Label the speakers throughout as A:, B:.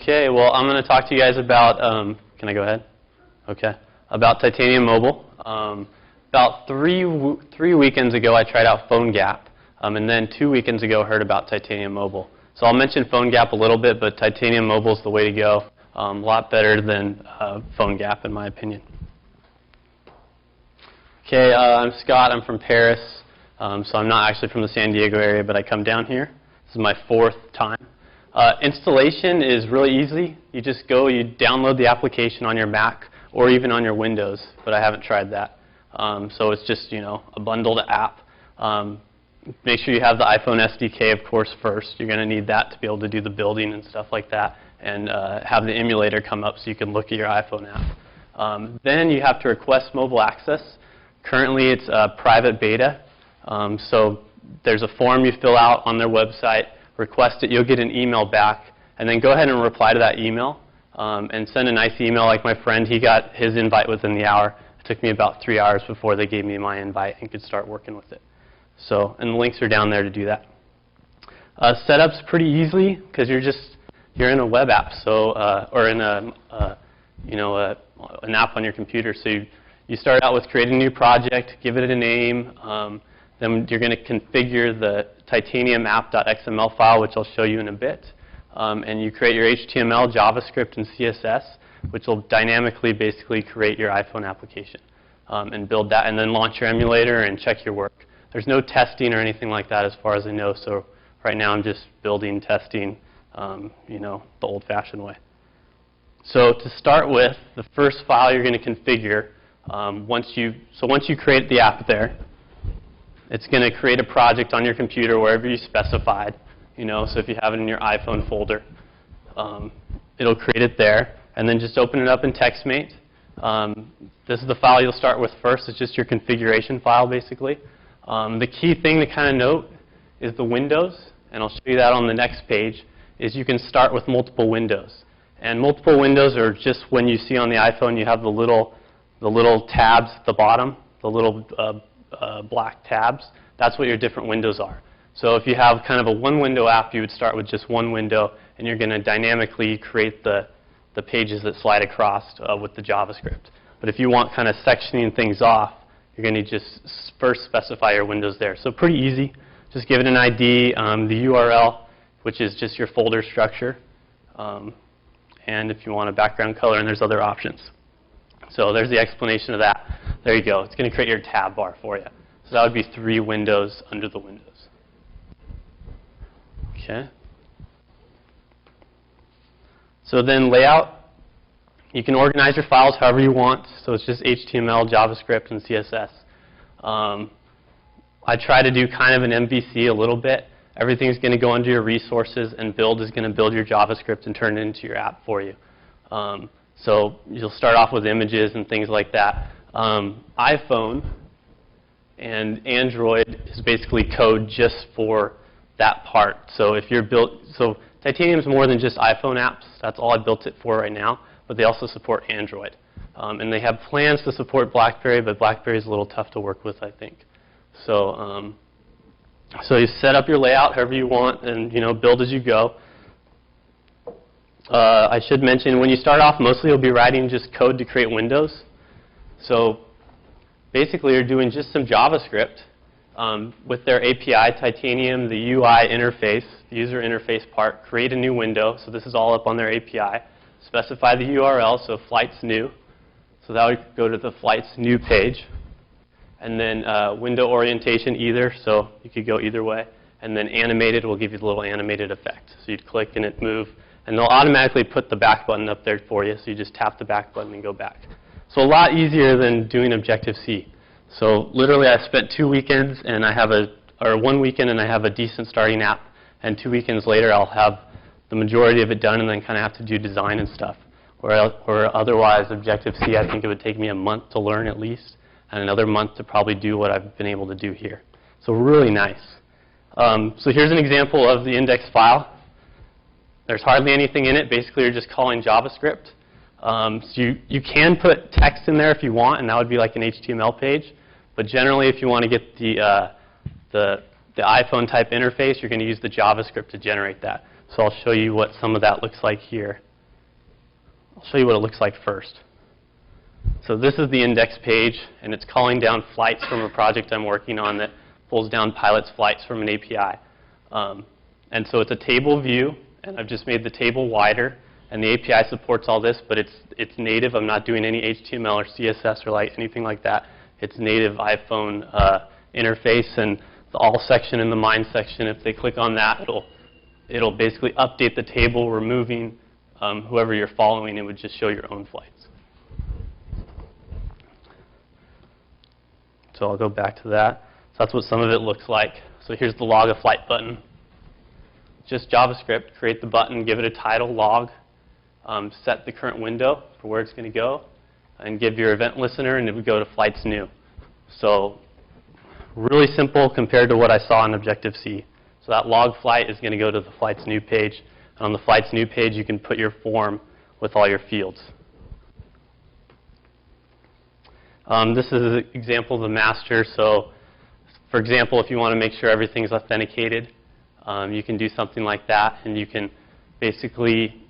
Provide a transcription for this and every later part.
A: Okay, well, I'm going to talk to you guys about, can I go ahead? Okay, about Titanium Mobile. About three weekends ago, I tried out PhoneGap, and then 2 weekends ago, heard about Titanium Mobile. So I'll mention PhoneGap a little bit, but Titanium Mobile is the way to go. A lot better than PhoneGap, in my opinion. Okay, I'm Scott. I'm from Paris, so I'm not actually from the San Diego area, but I come down here. This is my 4th time. Installation is really easy. You just go, you download the application on your Mac or even on your Windows, but I haven't tried that. So it's just, a bundled app. Make sure you have the iPhone SDK, of course, first. You're going to need that to be able to do the building and stuff like that, and have the emulator come up so you can look at your iPhone app. Then you have to request mobile access. Currently, it's private beta. So there's a form you fill out on their website, request it, you'll get an email back, and then go ahead and reply to that email and send a nice email. Like my friend, he got his invite within the hour. It took me about 3 hours before they gave me my invite and could start working with it. So, and the links are down there to do that. Setup's pretty easy because you're in a web app, so or in an app on your computer. So you start out with creating a new project, give it a name. Then you're going to configure the titanium app.xml file, which I'll show you in a bit. And you create your HTML, JavaScript, and CSS, which will dynamically basically create your iPhone application and build that, and then launch your emulator and check your work. There's no testing or anything like that as far as I know, so right now I'm just building, testing, the old-fashioned way. So to start with, the first file you're going to configure, once you create the app there, it's going to create a project on your computer wherever you specified. So if you have it in your iPhone folder, it'll create it there. And then just open it up in TextMate. This is the file you'll start with first. It's just your configuration file, basically. The key thing to kind of note is the windows. And I'll show you that on the next page, is you can start with multiple windows. And multiple windows are just when you see on the iPhone, you have the little tabs at the bottom, the little black tabs. That's what your different windows are. So if you have kind of a one-window app, you would start with just one window, and you're going to dynamically create the pages that slide across with the JavaScript. But if you want kind of sectioning things off, you're going to just first specify your windows there. So pretty easy. Just give it an ID, the URL, which is just your folder structure, and if you want a background color, and there's other options. So there's the explanation of that. There you go. It's going to create your tab bar for you. So that would be 3 windows under the windows. Okay. So then layout. You can organize your files however you want. So it's just HTML, JavaScript, and CSS. I try to do kind of an MVC a little bit. Everything's going to go under your resources, and build is going to build your JavaScript and turn it into your app for you. So you'll start off with images and things like that. iPhone and Android is basically code just for that part. So if you're so Titanium is more than just iPhone apps. That's all I built it for right now. But they also support Android. And they have plans to support BlackBerry, but BlackBerry is a little tough to work with, I think. So, so you set up your layout however you want, and build as you go. I should mention, when you start off, mostly you'll be writing just code to create windows. So basically, you're doing just some JavaScript with their API, Titanium, the UI interface, the user interface part, create a new window. So this is all up on their API. Specify the URL, so flights new. So that would go to the flights new page. And then window orientation either, so you could go either way. And then animated will give you the little animated effect. So you'd click and it move. And they'll automatically put the back button up there for you, so you just tap the back button and go back. So a lot easier than doing Objective-C. So literally I spent 2 weekends, and I have or 1 weekend, and I have a decent starting app. And 2 weekends later, I'll have the majority of it done, and then kind of have to do design and stuff. Or otherwise, Objective-C, I think it would take me a month to learn at least, and another month to probably do what I've been able to do here. So really nice. So here's an example of the index file. There's hardly anything in it. Basically, you're just calling JavaScript. So you can put text in there if you want, and that would be like an HTML page. But generally, if you want to get the iPhone type interface, you're going to use the JavaScript to generate that. So I'll show you what some of that looks like here. show you what it looks like first. So this is the index page, and it's calling down flights from a project I'm working on that pulls down pilots' flights from an API. And so it's a table view, and I've just made the table wider. And the API supports all this, but it's native. I'm not doing any HTML or CSS or anything like that. It's native iPhone interface, and the all section and the mine section, if they click on that, it'll basically update the table, removing whoever you're following. It would just show your own flights. So I'll go back to that. So that's what some of it looks like. So here's the log a flight button. Just JavaScript, create the button, give it a title, log, set the current window for where it's going to go, and give your event listener, and it would go to flights new. So really simple compared to what I saw in Objective-C. So that log flight is going to go to the flights new page. And on the flights new page, you can put your form with all your fields. This is an example of the master. So for example, if you want to make sure everything's authenticated, you can do something like that, and you can basically,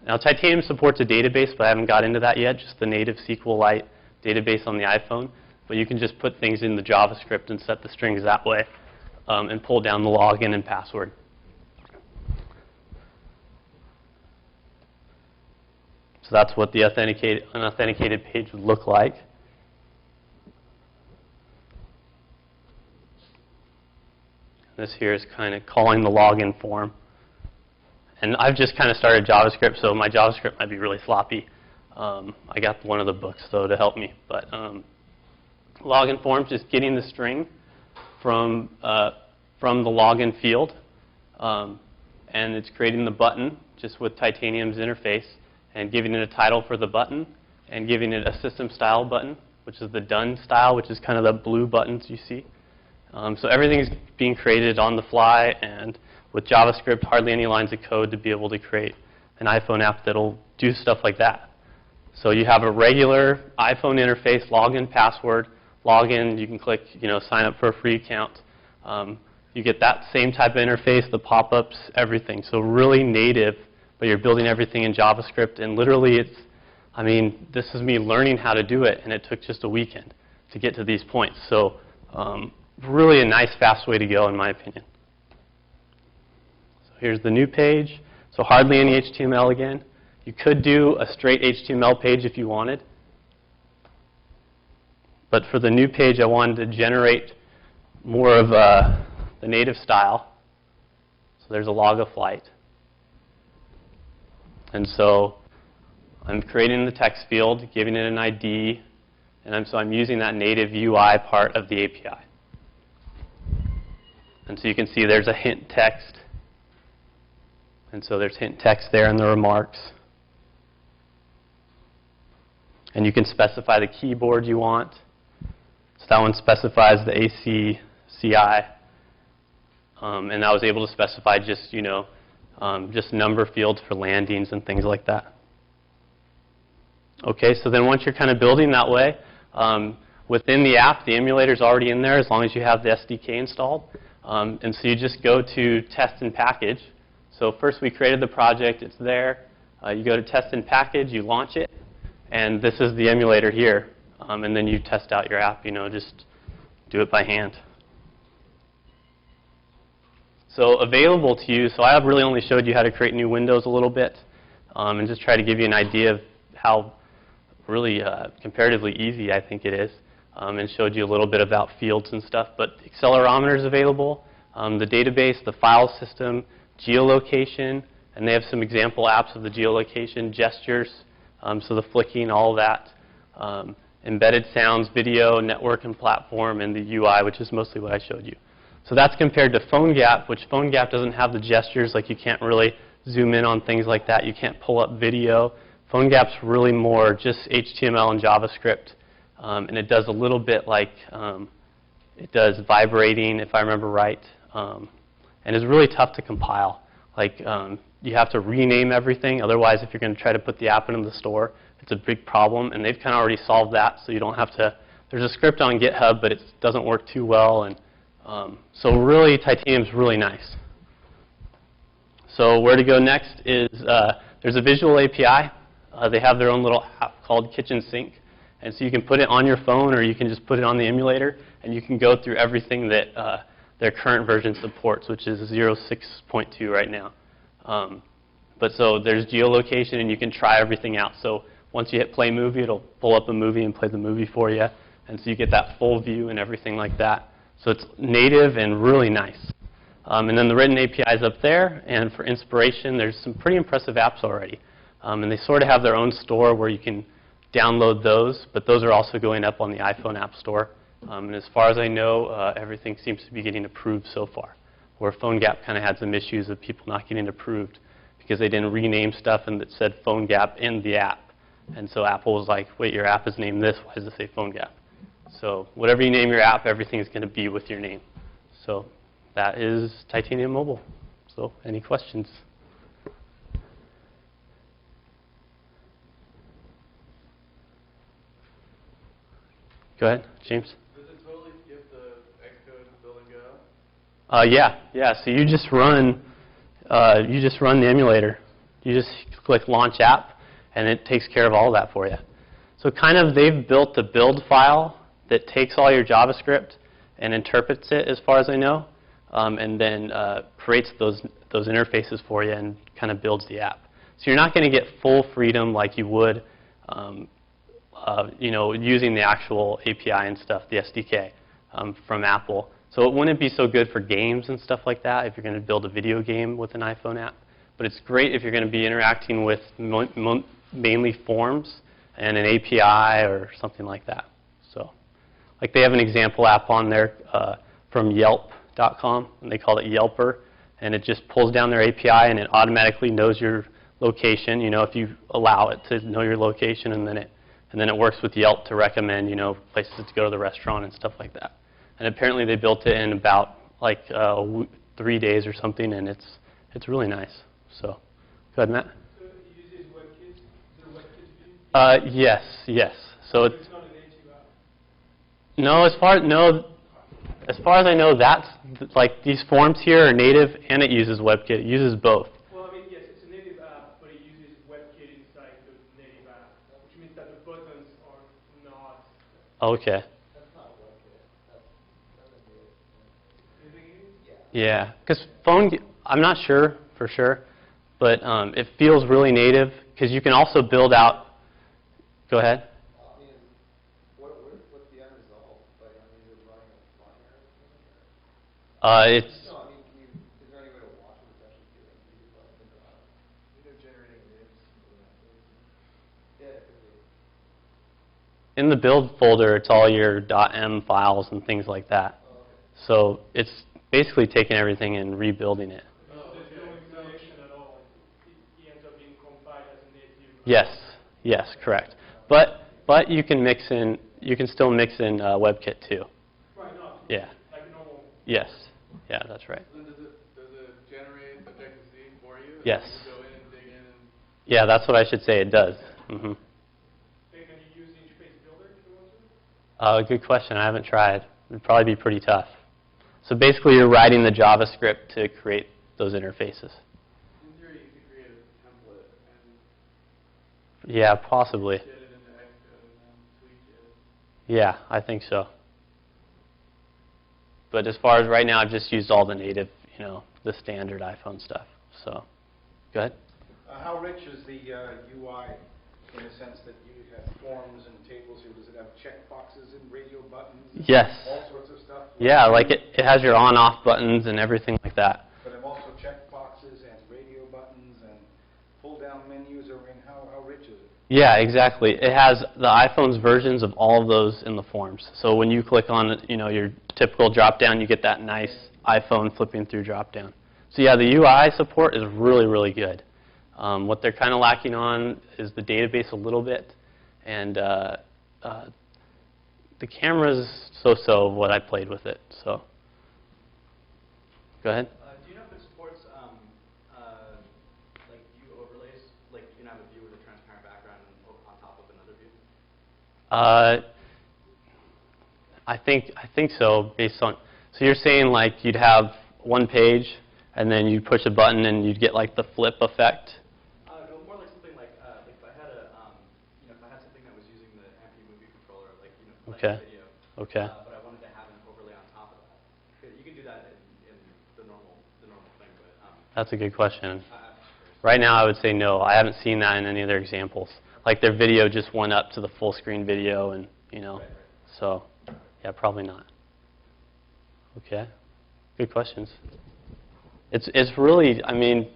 A: now Titanium supports a database, but I haven't got into that yet, just the native SQLite database on the iPhone. But you can just put things in the JavaScript and set the strings that way, and pull down the login and password. So that's what the unauthenticated page would look like. This here is kind of calling the login form. And I've just kind of started JavaScript, so my JavaScript might be really sloppy. I got one of the books, though, to help me. But login form, just getting the string from the login field. And it's creating the button just with Titanium's interface and giving it a title for the button and giving it a system style button, which is the done style, which is kind of the blue buttons you see. So everything's being created on the fly, and with JavaScript, hardly any lines of code to be able to create an iPhone app that'll do stuff like that. So you have a regular iPhone interface, login, password, login. You can click, sign up for a free account. You get that same type of interface, the pop-ups, everything. So really native, but you're building everything in JavaScript. And literally, this is me learning how to do it, and it took just a weekend to get to these points. So really a nice, fast way to go, in my opinion. So here's the new page. So hardly any HTML again. You could do a straight HTML page if you wanted. But for the new page, I wanted to generate more of the native style. So there's a log of flight. And so I'm creating the text field, giving it an ID, and so I'm using that native UI part of the API. And so you can see there's a hint text. And so there's hint text there in the remarks. And you can specify the keyboard you want. So that one specifies the AC, CI. And I was able to specify just, just number fields for landings and things like that. Okay, so then once you're kind of building that way, within the app, the emulator's already in there as long as you have the SDK installed. And so you just go to test and package. So first we created the project, it's there. You go to test and package, you launch it, and this is the emulator here. And then you test out your app, just do it by hand. So available to you, so I have really only showed you how to create new windows a little bit, and just try to give you an idea of how really comparatively easy I think it is. And showed you a little bit about fields and stuff. But accelerometer is available, the database, the file system, geolocation, and they have some example apps of the geolocation, gestures, so the flicking, all of that, embedded sounds, video, network and platform, and the UI, which is mostly what I showed you. So that's compared to PhoneGap, which PhoneGap doesn't have the gestures, like you can't really zoom in on things like that. You can't pull up video. PhoneGap's really more just HTML and JavaScript. And it does a little bit like, it does vibrating, if I remember right, and it's really tough to compile. Like, you have to rename everything. Otherwise, if you're going to try to put the app into the store, it's a big problem. And they've kind of already solved that, so you don't have to. There's a script on GitHub, but it doesn't work too well. And so really, Titanium's really nice. So where to go next is there's a visual API. they have their own little app called Kitchen Sink. And so you can put it on your phone, or you can just put it on the emulator, and you can go through everything that their current version supports, which is 0.6.2 right now. But so there's geolocation, and you can try everything out. So once you hit play movie, it'll pull up a movie and play the movie for you. And so you get that full view and everything like that. So it's native and really nice. And then the written API is up there. And for inspiration, there's some pretty impressive apps already. And they sort of have their own store where you can download those. But those are also going up on the iPhone App Store. And as far as I know, everything seems to be getting approved so far. Where PhoneGap kind of had some issues of people not getting approved because they didn't rename stuff and it said PhoneGap in the app. And so Apple was like, wait, your app is named this. Why does it say PhoneGap? So whatever you name your app, everything is going to be with your name. So that is Titanium Mobile. So any questions? Go ahead, James.
B: Does it totally skip the Xcode build and go?
A: Yeah. So you just run the emulator. You just click Launch App, and it takes care of all that for you. So kind of they've built a build file that takes all your JavaScript and interprets it, as far as I know, and then creates those interfaces for you and kind of builds the app. So you're not going to get full freedom like you would, using the actual API and stuff, the SDK from Apple. So it wouldn't be so good for games and stuff like that if you're going to build a video game with an iPhone app. But it's great if you're going to be interacting with mainly forms and an API or something like that. So, like they have an example app on there from Yelp.com, and they call it Yelper, and it just pulls down their API and it automatically knows your location. If you allow it to know your location, and then it works with Yelp to recommend places to go to the restaurant and stuff like that. And apparently they built it in about 3 days or something, and it's really nice. So, go ahead, Matt.
C: So it uses WebKit? Is it a WebKit view?
A: Yes. So
C: it's not a native app?
A: No, as far as I know, that's like these forms here are native, and it uses WebKit. It uses both.
C: Well, I mean, yes, it's a native app, but it uses WebKit inside the native app, which means that the buttons are not.
A: Okay.
D: That's not WebKit. That's a native.
A: Yeah, because I'm not sure for sure, but it feels really native because you can also build out. Go ahead.
D: I mean, what's the end result? Like, I mean, is it running a binary or something?
A: It's.
D: No, I mean, is there any way to watch what it's actually doing? Generating names. Yeah, it could be.
A: In the build folder, it's all your .m files and things like that.
D: Oh, okay.
A: So it's basically taking everything and rebuilding it.
C: There's no information at all. It ends up being compiled as a native.
A: Yes, correct. But you can still mix in WebKit too.
C: Right, no.
A: Yeah.
C: Like a normal.
A: Yes. Yeah, that's right.
B: Then does it generate Objective-C for you?
A: Yes.
B: You go in and dig in and...
A: Yeah, that's what I should say. It does. Mm-hmm.
C: Can you use the interface builder if you want to?
A: Good question. I haven't tried. It'd probably be pretty tough. So basically, you're writing the JavaScript to create those interfaces.
B: In theory, you could create a template and
A: Yeah, possibly.
B: get it into Xcode and then tweak it.
A: Yeah, I think so. But as far as right now, I've just used all the native, the standard iPhone stuff. So, go ahead.
E: How rich is the UI in the sense that you have forms and tables here? Does it have checkboxes and radio buttons?
A: Yes.
E: All sorts of stuff?
A: Yeah, like it has your on-off buttons and everything like that.
E: But have also checkboxes and radio buttons and pull-down menus? How rich is it?
A: Yeah, exactly. It has the iPhone's versions of all of those in the forms. So when you click on, your typical drop-down, you get that nice iPhone flipping through drop-down. So yeah, the UI support is really, really good. What they're kind of lacking on is the database a little bit, and the camera's so-so what I played with it. So, go ahead.
F: Do you know if it supports like view overlays? Like you can have a view with a transparent background on top of another view?
A: I think so. Based on so you're saying like you'd have one page and then you push a button and you'd get like the flip effect.
F: No, more like something like if I had a
A: Okay.
F: video.
A: Okay.
F: But I wanted to have an overlay on top of that. You can do that in the normal thing, but
A: That's a good question.
F: I'm curious.
A: Right now, I would say no. I haven't seen that in any of their examples. Like their video just went up to the full screen video, and
F: Right.
A: so yeah, probably not. Okay, good questions. It's really, I mean,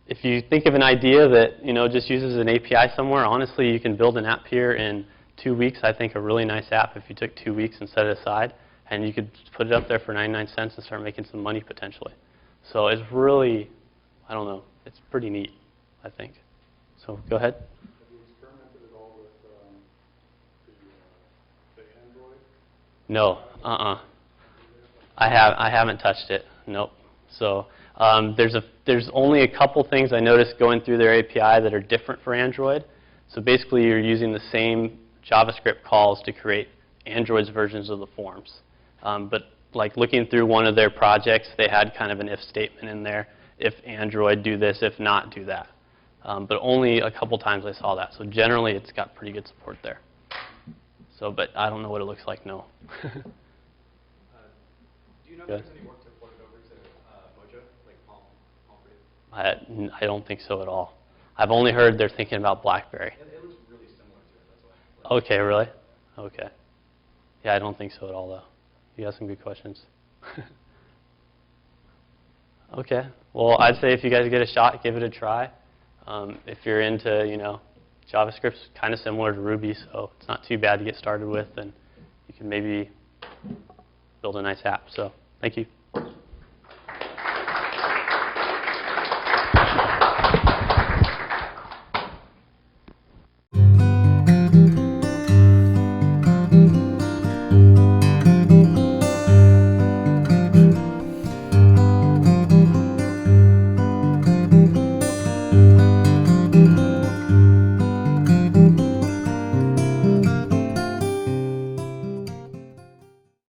A: if you think of an idea that just uses an API somewhere, honestly, you can build an app here in 2 weeks. I think a really nice app if you took 2 weeks and set it aside, and you could put it up there for 99 cents and start making some money potentially. So it's really, I don't know, it's pretty neat, I think. So go ahead.
B: Have you experimented at all with the Android?
A: No, I haven't touched it. Nope. So there's only a couple things I noticed going through their API that are different for Android. So basically, you're using the same JavaScript calls to create Android's versions of the forms. But like looking through one of their projects, they had kind of an if statement in there. If Android, do this. If not, do that. But only a couple times I saw that. So generally, it's got pretty good support there. So, but I don't know what it looks like. No.
F: Do you know if
A: Good.
F: there's any work to port it over to Mojo, like Palm Pre?
A: I don't think so at all. I've only heard they're thinking about BlackBerry.
F: It looks really similar to it. That's why.
A: Okay, really? Okay. Yeah, I don't think so at all, though. You got some good questions. Okay. Well, I'd say if you guys get a shot, give it a try. If you're into, JavaScript's kind of similar to Ruby, so it's not too bad to get started with, and you can maybe build a nice app. So, thank you.